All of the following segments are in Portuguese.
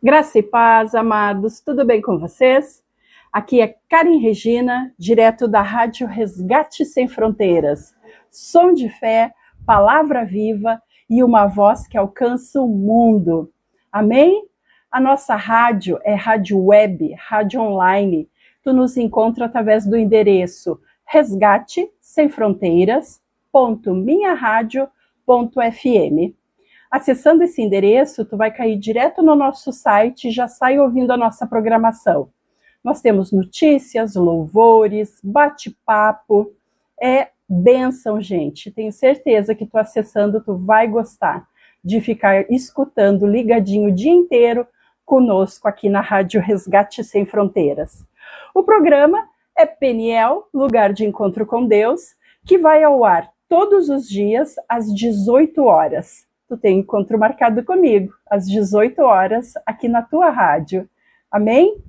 Graça e paz, amados, tudo bem com vocês? Aqui é Karen Regina, direto da Rádio Resgate Sem Fronteiras. Som de fé, palavra viva e uma voz que alcança o mundo. Amém? A nossa rádio é rádio web, rádio online. Tu nos encontra através do endereço resgatesemfronteiras.minharadio.fm. Acessando esse endereço, tu vai cair direto no nosso site e já sai ouvindo a nossa programação. Nós temos notícias, louvores, bate-papo, é bênção, gente. Tenho certeza que tu acessando, tu vai gostar de ficar escutando ligadinho o dia inteiro conosco aqui na Rádio Resgate Sem Fronteiras. O programa é Peniel, Lugar de Encontro com Deus, que vai ao ar todos os dias às 18 horas. Tu tem encontro marcado comigo, às 18 horas, aqui na tua rádio. Amém?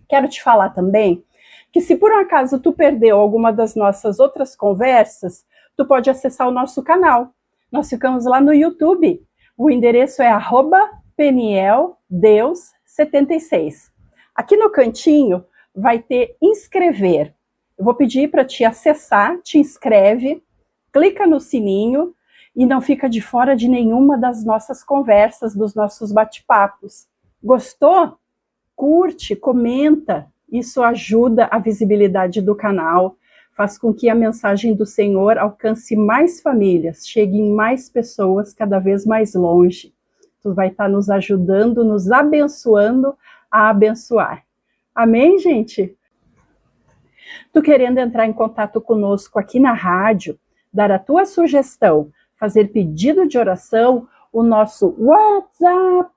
Quero te falar também que se por um acaso tu perdeu alguma das nossas outras conversas, tu pode acessar o nosso canal. Nós ficamos lá no YouTube. O endereço é @PenielDeus76. Aqui no cantinho vai ter inscrever. Eu vou pedir para te acessar, te inscreve, clica no sininho, e não fica de fora de nenhuma das nossas conversas, dos nossos bate-papos. Gostou? Curte, comenta. Isso ajuda a visibilidade do canal, faz com que a mensagem do Senhor alcance mais famílias, chegue em mais pessoas cada vez mais longe. Tu vai estar nos ajudando, nos abençoando a abençoar. Amém, gente? Tu querendo entrar em contato conosco aqui na rádio, dar a tua sugestão, fazer pedido de oração, o nosso WhatsApp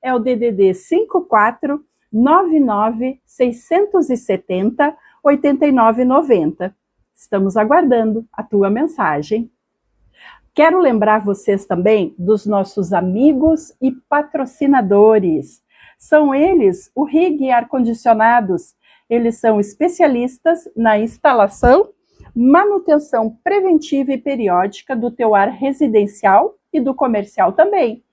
é o DDD 54 99 670 8990. Estamos aguardando a tua mensagem. Quero lembrar vocês também dos nossos amigos e patrocinadores. São eles o RIG Ar-Condicionados. Eles são especialistas na instalação, manutenção preventiva e periódica do teu ar residencial e do comercial também.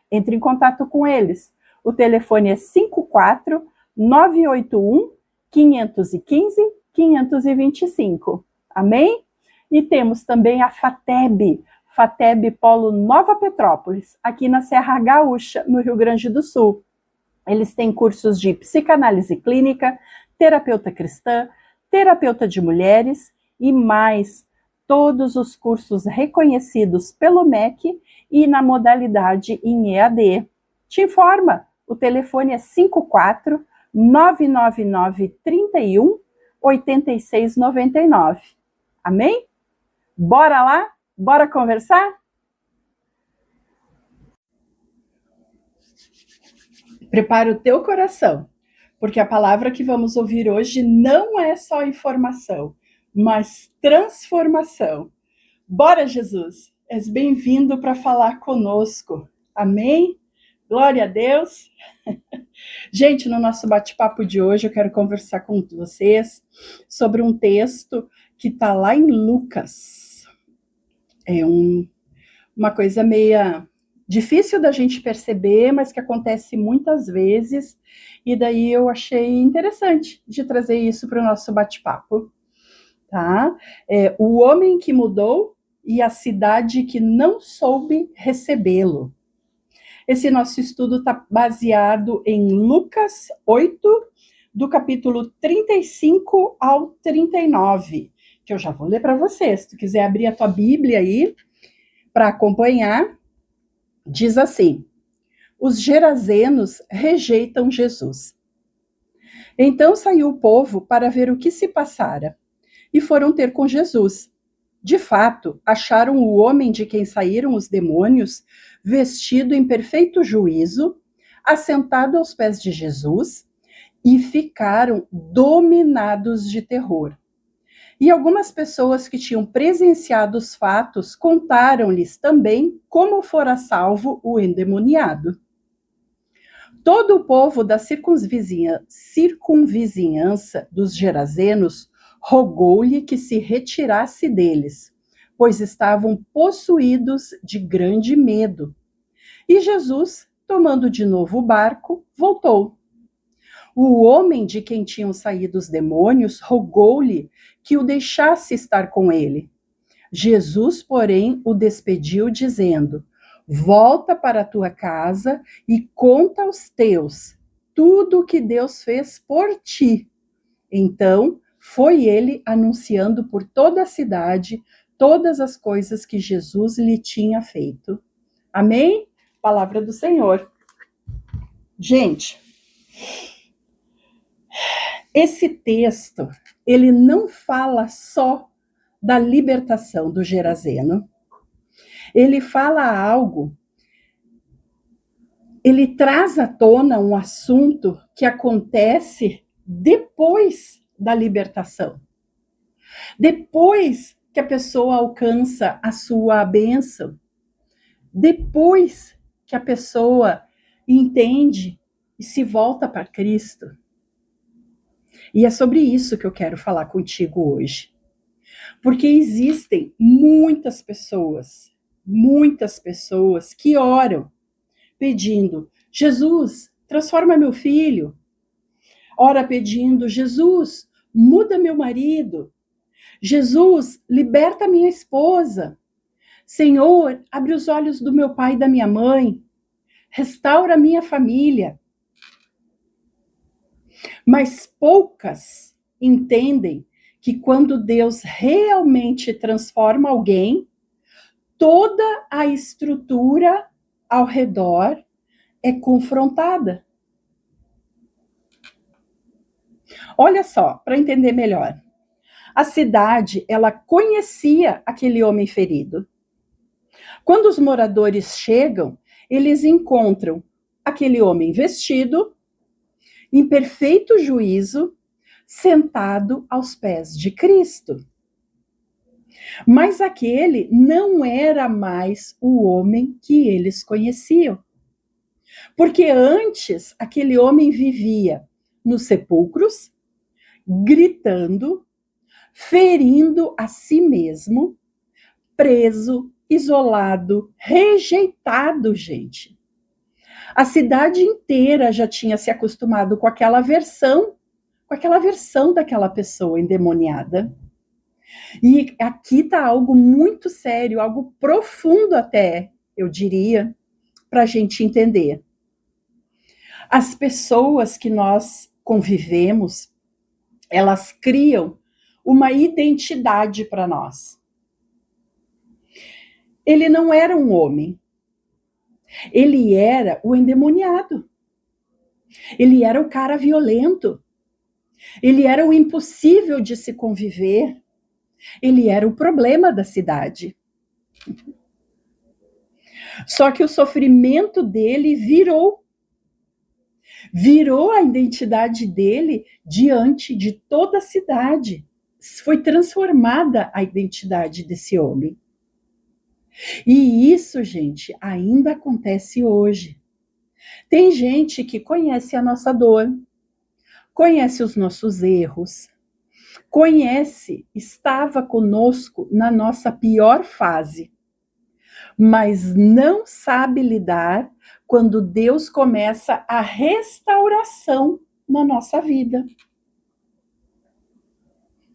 Entre em contato com eles. O telefone é 54 981 515 525. Amém? E temos também a FATEB Polo Nova Petrópolis, aqui na Serra Gaúcha, no Rio Grande do Sul. Eles têm cursos de psicanálise clínica, terapeuta cristã, terapeuta de mulheres, e mais, todos os cursos reconhecidos pelo MEC e na modalidade em EAD. Te informa, o telefone é 54 999 31 8699. Amém? Bora lá? Bora conversar? Prepara o teu coração, porque a palavra que vamos ouvir hoje não é só informação, mas transformação. Bora, Jesus! És bem-vindo para falar conosco. Amém? Glória a Deus! Gente, no nosso bate-papo de hoje eu quero conversar com vocês sobre um texto que está lá em Lucas. É uma coisa meia difícil da gente perceber, mas que acontece muitas vezes, e daí eu achei interessante de trazer isso para o nosso bate-papo. Tá? O homem que mudou e a cidade que não soube recebê-lo. Esse nosso estudo está baseado em Lucas 8, do capítulo 35 ao 39, que eu já vou ler para vocês. Se tu quiser abrir a tua Bíblia aí para acompanhar, diz assim: os gerazenos rejeitam Jesus. Então saiu o povo para ver o que se passara, e foram ter com Jesus. De fato, acharam o homem de quem saíram os demônios, vestido em perfeito juízo, assentado aos pés de Jesus, e ficaram dominados de terror. E algumas pessoas que tinham presenciado os fatos contaram-lhes também como fora salvo o endemoniado. Todo o povo da circunvizinhança dos gerazenos rogou-lhe que se retirasse deles, pois estavam possuídos de grande medo. E Jesus tomando de novo o barco, voltou. O homem de quem tinham saído os demônios rogou-lhe que o deixasse estar com ele. Jesus, porém, o despediu, dizendo: volta para a tua casa e conta aos teus tudo o que Deus fez por ti. Então, foi ele anunciando por toda a cidade todas as coisas que Jesus lhe tinha feito. Amém? Palavra do Senhor. Gente, esse texto, ele não fala só da libertação do Geraseno. Ele fala algo, ele traz à tona um assunto que acontece depois da libertação. Depois que a pessoa alcança a sua bênção, depois que a pessoa entende e se volta para Cristo. E é sobre isso que eu quero falar contigo hoje. Porque existem muitas pessoas que oram pedindo: Jesus, transforma meu filho. Ora pedindo: Jesus, muda meu marido. Jesus, liberta minha esposa. Senhor, abre os olhos do meu pai e da minha mãe. Restaura a minha família. Mas poucas entendem que quando Deus realmente transforma alguém, toda a estrutura ao redor é confrontada. Olha só, para entender melhor. A cidade, ela conhecia aquele homem ferido. Quando os moradores chegam, eles encontram aquele homem vestido, em perfeito juízo, sentado aos pés de Cristo. Mas aquele não era mais o homem que eles conheciam. Porque antes, aquele homem vivia nos sepulcros, gritando, ferindo a si mesmo, preso, isolado, rejeitado, gente. A cidade inteira já tinha se acostumado com aquela versão daquela pessoa endemoniada. E aqui está algo muito sério, algo profundo até, eu diria, para a gente entender. As pessoas que nós convivemos, elas criam uma identidade para nós. Ele não era um homem. Ele era o endemoniado. Ele era o cara violento. Ele era o impossível de se conviver. Ele era o problema da cidade. Só que o sofrimento dele virou a identidade dele diante de toda a cidade. Foi transformada a identidade desse homem. E isso, gente, ainda acontece hoje. Tem gente que conhece a nossa dor, conhece os nossos erros, estava conosco na nossa pior fase, mas não sabe lidar quando Deus começa a restauração na nossa vida.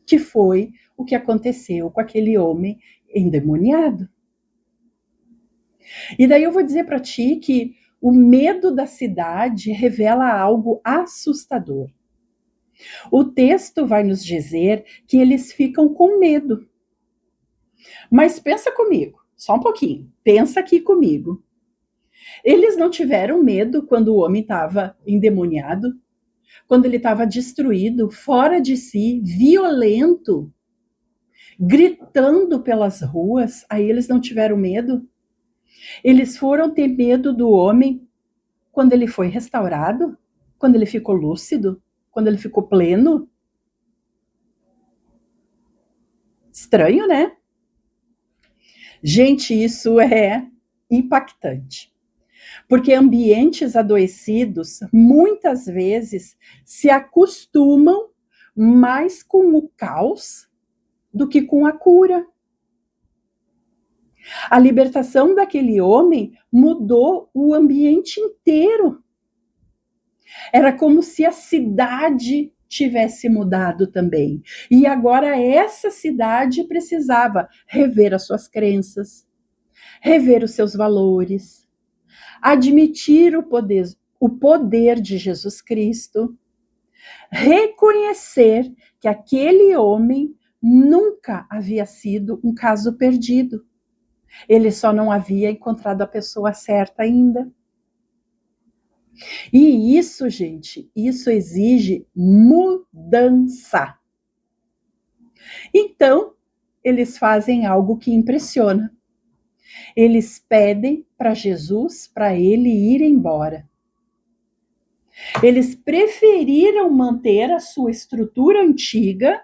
Que foi o que aconteceu com aquele homem endemoniado. E daí eu vou dizer para ti que o medo da cidade revela algo assustador. O texto vai nos dizer que eles ficam com medo. Mas pensa comigo, só um pouquinho, pensa aqui comigo. Eles não tiveram medo quando o homem estava endemoniado, quando ele estava destruído, fora de si, violento, gritando pelas ruas, aí eles não tiveram medo? Eles foram ter medo do homem quando ele foi restaurado? Quando ele ficou lúcido? Quando ele ficou pleno? Estranho, né? Gente, isso é impactante. Porque ambientes adoecidos, muitas vezes, se acostumam mais com o caos do que com a cura. A libertação daquele homem mudou o ambiente inteiro. Era como se a cidade tivesse mudado também. E agora essa cidade precisava rever as suas crenças, rever os seus valores, admitir o poder de Jesus Cristo, reconhecer que aquele homem nunca havia sido um caso perdido. Ele só não havia encontrado a pessoa certa ainda. E isso, gente, isso exige mudança. Então, eles fazem algo que impressiona. Eles pedem para Jesus, para ele ir embora. Eles preferiram manter a sua estrutura antiga,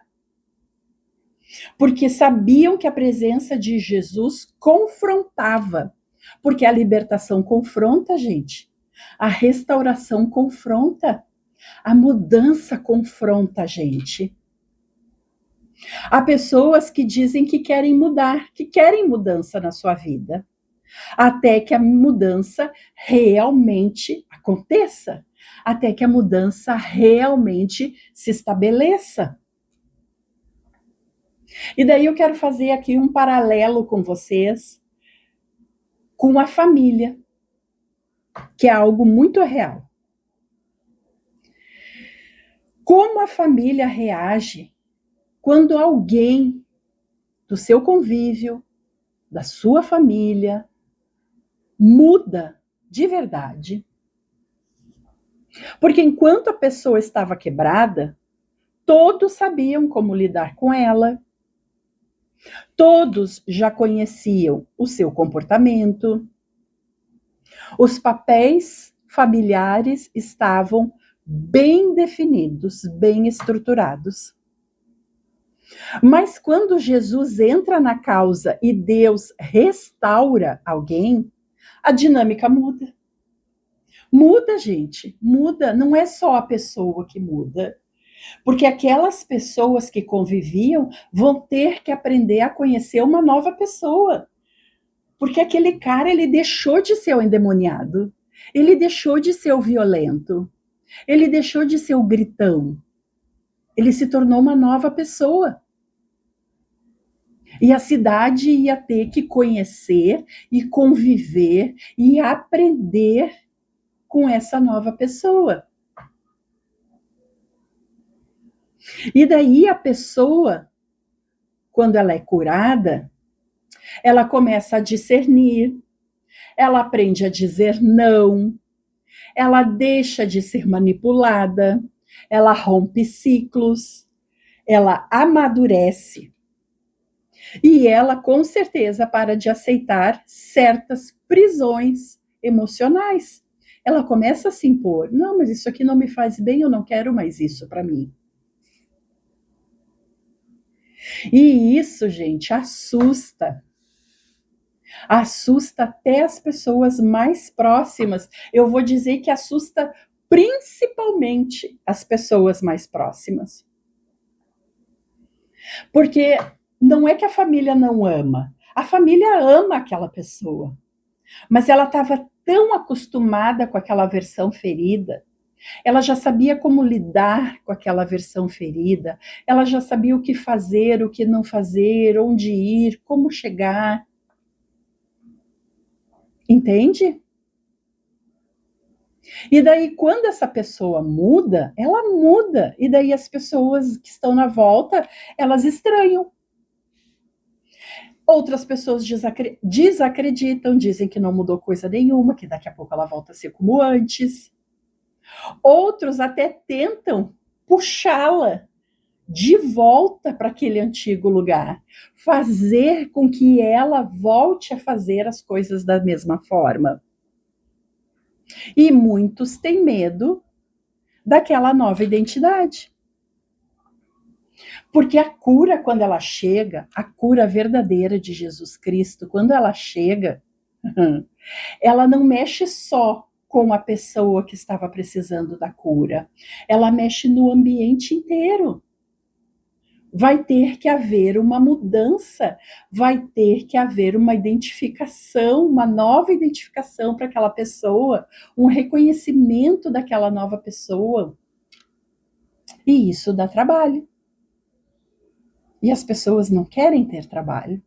porque sabiam que a presença de Jesus confrontava. Porque a libertação confronta, gente. A restauração confronta. A mudança confronta a gente. Há pessoas que dizem que querem mudar, que querem mudança na sua vida, até que a mudança realmente aconteça, até que a mudança realmente se estabeleça. E daí eu quero fazer aqui um paralelo com vocês, com a família, que é algo muito real. Como a família reage quando alguém do seu convívio, da sua família, muda de verdade? Porque enquanto a pessoa estava quebrada, todos sabiam como lidar com ela, todos já conheciam o seu comportamento, os papéis familiares estavam bem definidos, bem estruturados. Mas quando Jesus entra na causa e Deus restaura alguém, a dinâmica muda. Muda, gente, muda. Não é só a pessoa que muda. Porque aquelas pessoas que conviviam vão ter que aprender a conhecer uma nova pessoa. Porque aquele cara, ele deixou de ser o endemoniado. Ele deixou de ser o violento. Ele deixou de ser o gritão. Ele se tornou uma nova pessoa. E a cidade ia ter que conhecer e conviver e aprender com essa nova pessoa. E daí a pessoa, quando ela é curada, ela começa a discernir, ela aprende a dizer não, ela deixa de ser manipulada, ela rompe ciclos, ela amadurece. E ela, com certeza, para de aceitar certas prisões emocionais. Ela começa a se impor. Não, mas isso aqui não me faz bem, eu não quero mais isso para mim. E isso, gente, assusta. Assusta até as pessoas mais próximas. Eu vou dizer que assusta principalmente as pessoas mais próximas. Porque não é que a família não ama. A família ama aquela pessoa. Mas ela estava tão acostumada com aquela versão ferida, ela já sabia como lidar com aquela versão ferida, ela já sabia o que fazer, o que não fazer, onde ir, como chegar. Entende? E daí, quando essa pessoa muda, ela muda. E daí as pessoas que estão na volta, elas estranham. Outras pessoas desacreditam, dizem que não mudou coisa nenhuma, que daqui a pouco ela volta a ser como antes. Outros até tentam puxá-la de volta para aquele antigo lugar, fazer com que ela volte a fazer as coisas da mesma forma. E muitos têm medo daquela nova identidade. Porque a cura, quando ela chega, a cura verdadeira de Jesus Cristo, quando ela chega, ela não mexe só com a pessoa que estava precisando da cura, ela mexe no ambiente inteiro. vai ter que haver uma mudança, vai ter que haver uma identificação, uma nova identificação para aquela pessoa, um reconhecimento daquela nova pessoa. E isso dá trabalho. E as pessoas não querem ter trabalho.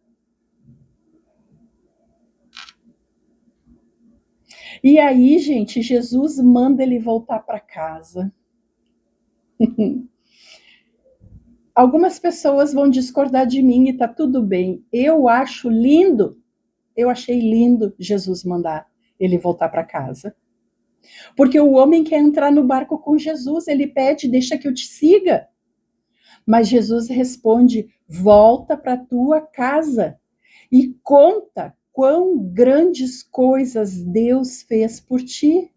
E aí, gente, Jesus manda ele voltar para casa. Algumas pessoas vão discordar de mim e tá tudo bem. Eu acho lindo, eu achei lindo Jesus mandar ele voltar para casa. Porque o homem quer entrar no barco com Jesus, ele pede, deixa que eu te siga. Mas Jesus responde, volta para tua casa e conta quão grandes coisas Deus fez por ti.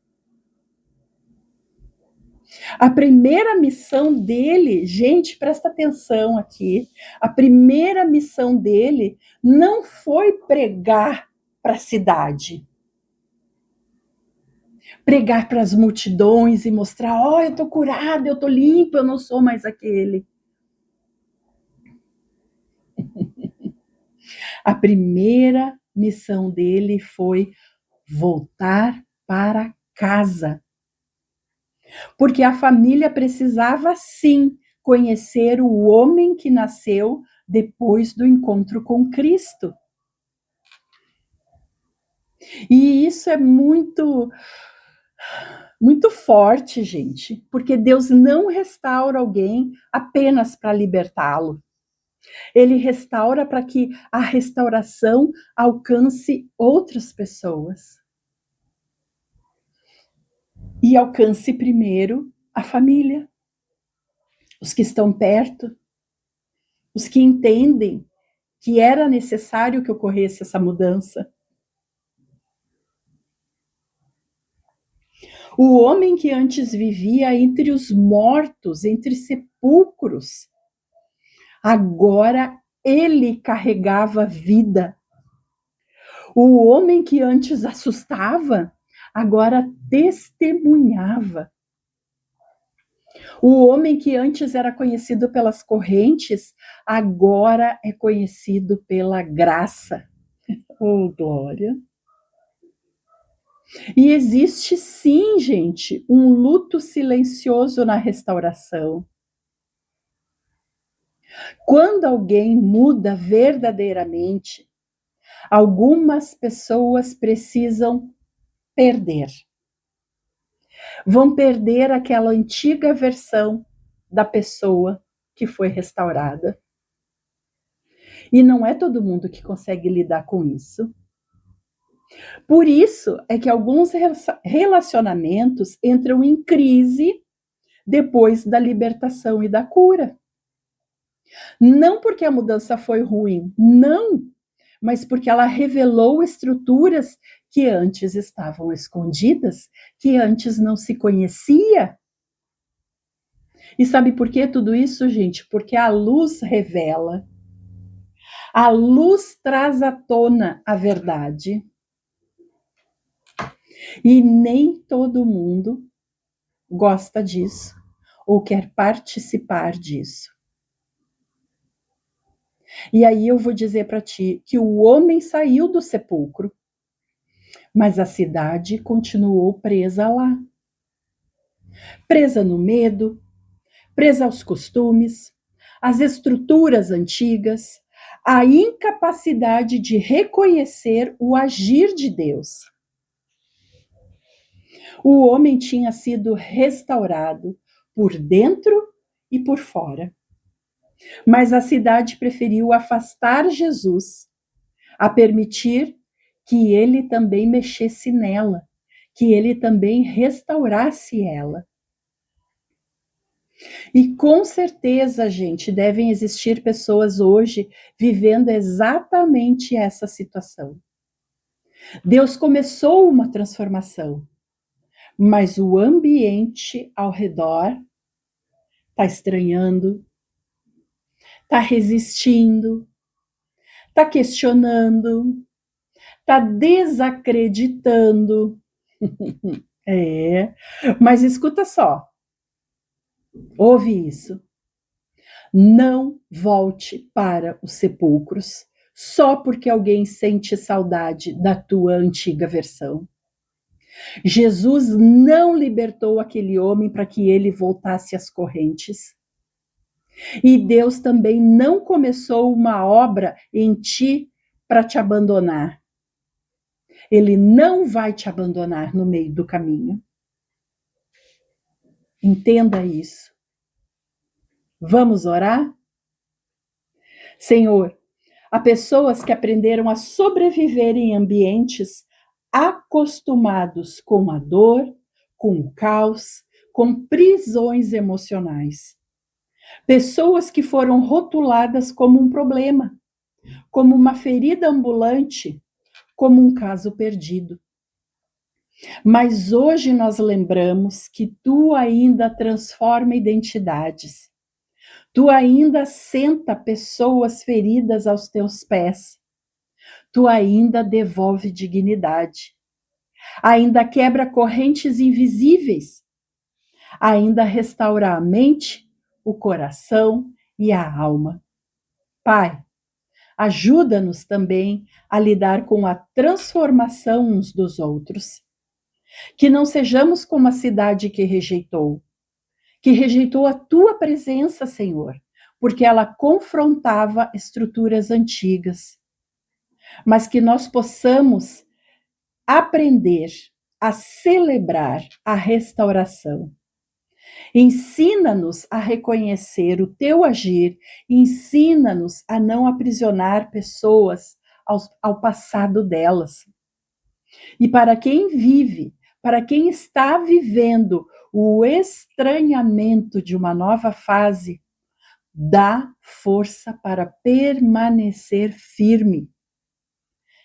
A primeira missão dele, gente, presta atenção aqui, a primeira missão dele não foi pregar para a cidade, pregar para as multidões e mostrar, ó, eu tô curado, eu tô limpo, eu não sou mais aquele. A primeira missão dele foi voltar para casa. Porque a família precisava, sim, conhecer o homem que nasceu depois do encontro com Cristo. E isso é muito forte, gente, porque Deus não restaura alguém apenas para libertá-lo. Ele restaura para que a restauração alcance outras pessoas. E alcance primeiro a família, os que estão perto, os que entendem que era necessário que ocorresse essa mudança. O homem que antes vivia entre os mortos, entre sepulcros, agora ele carregava vida. O homem que antes assustava, agora testemunhava. O homem que antes era conhecido pelas correntes, agora é conhecido pela graça. Oh, glória! E existe sim, gente, um luto silencioso na restauração. Quando alguém muda verdadeiramente, algumas pessoas precisam perder. Vão perder aquela antiga versão da pessoa que foi restaurada. E não é todo mundo que consegue lidar com isso. Por isso é que alguns relacionamentos entram em crise depois da libertação e da cura. Não porque a mudança foi ruim, não, mas porque ela revelou estruturas que antes estavam escondidas, que antes não se conhecia. E sabe por que tudo isso, gente? Porque a luz revela. A luz traz à tona a verdade. E nem todo mundo gosta disso ou quer participar disso. E aí eu vou dizer para ti que o homem saiu do sepulcro, mas a cidade continuou presa lá. Presa no medo, presa aos costumes, às estruturas antigas, à incapacidade de reconhecer o agir de Deus. O homem tinha sido restaurado por dentro e por fora. Mas a cidade preferiu afastar Jesus, a permitir que ele também mexesse nela, que ele também restaurasse ela. E com certeza, gente, devem existir pessoas hoje vivendo exatamente essa situação. Deus começou uma transformação, mas o ambiente ao redor está estranhando, está resistindo, está questionando, está desacreditando. Mas escuta só, ouve isso. Não volte para os sepulcros só porque alguém sente saudade da tua antiga versão. Jesus não libertou aquele homem para que ele voltasse às correntes. E Deus também não começou uma obra em ti para te abandonar. Ele não vai te abandonar no meio do caminho. Entenda isso. Vamos orar? Senhor, há pessoas que aprenderam a sobreviver em ambientes acostumados com a dor, com o caos, com prisões emocionais. Pessoas que foram rotuladas como um problema, como uma ferida ambulante, como um caso perdido. Mas hoje nós lembramos que tu ainda transforma identidades. Tu ainda senta pessoas feridas aos teus pés. Tu ainda devolve dignidade. Ainda quebra correntes invisíveis. Ainda restaura a mente, o coração e a alma. Pai, ajuda-nos também a lidar com a transformação uns dos outros. Que não sejamos como a cidade que rejeitou a tua presença, Senhor, porque ela confrontava estruturas antigas. Mas que nós possamos aprender a celebrar a restauração. Ensina-nos a reconhecer o teu agir, ensina-nos a não aprisionar pessoas ao passado delas. E para quem vive, para quem está vivendo o estranhamento de uma nova fase, dá força para permanecer firme.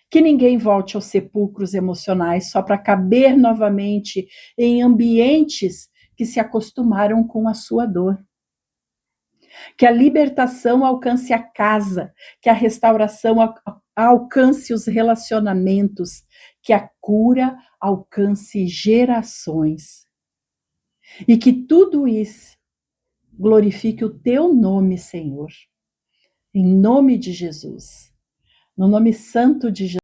Que ninguém volte aos sepulcros emocionais só para caber novamente em ambientes que se acostumaram com a sua dor. Que a libertação alcance a casa, que a restauração alcance os relacionamentos, que a cura alcance gerações. E que tudo isso glorifique o teu nome, Senhor. Em nome de Jesus. No nome santo de Jesus.